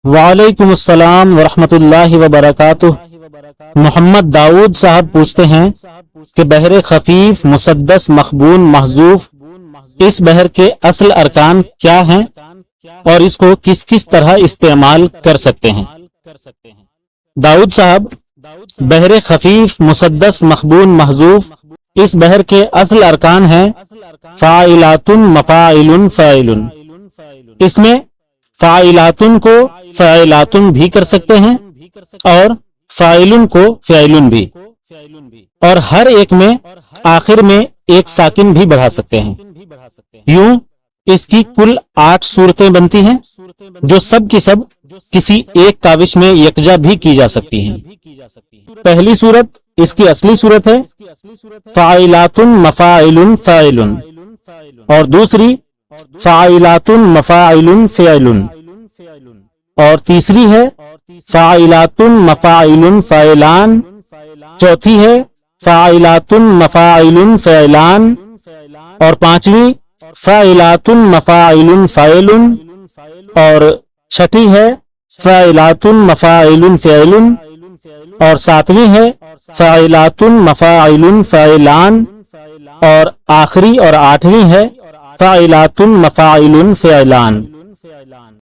وعلیکم السلام ورحمۃ اللہ وبرکاتہ۔ محمد داؤد صاحب پوچھتے ہیں کہ بحر خفیف، مسدس، مخبون، محذوف، اس بحر کے اصل ارکان کیا ہیں اور اس کو کس کس طرح استعمال کر سکتے ہیں؟ داؤد صاحب، بحر خفیف، مسدس، مخبون، محذوف، اس بحر کے اصل ارکان ہیں فاعلات، مفاعل، فاعل۔ اس میں فاعلاتن کو فاعلاتن بھی کر سکتے ہیں اور فاعلن کو فعلن بھی، اور ہر ایک میں آخر میں ایک ساکن بھی بڑھا سکتے ہیں۔ یوں اس کی کل 8 صورتیں بنتی ہیں جو سب کی سب کسی ایک کاوش میں یکجا بھی کی جا سکتی ہیں۔ پہلی صورت اس کی اصلی صورت ہے فاعلات مفاعل فاعل، اور دوسری فاعلات مفاعل فعل، اور تیسری ہے فاعلات مفاعل فاعلان، چوتھی ہے فاعلات مفاعل فعلان، اور پانچویں فاعلات مفاعل فاعل، اور چھٹی ہے فاعلات مفاعل فعل، اور ساتویں ہے فاعلات مفاعل فاعلان، اور آخری اور 8ویں ہے فاعلات مفاعل فعلان۔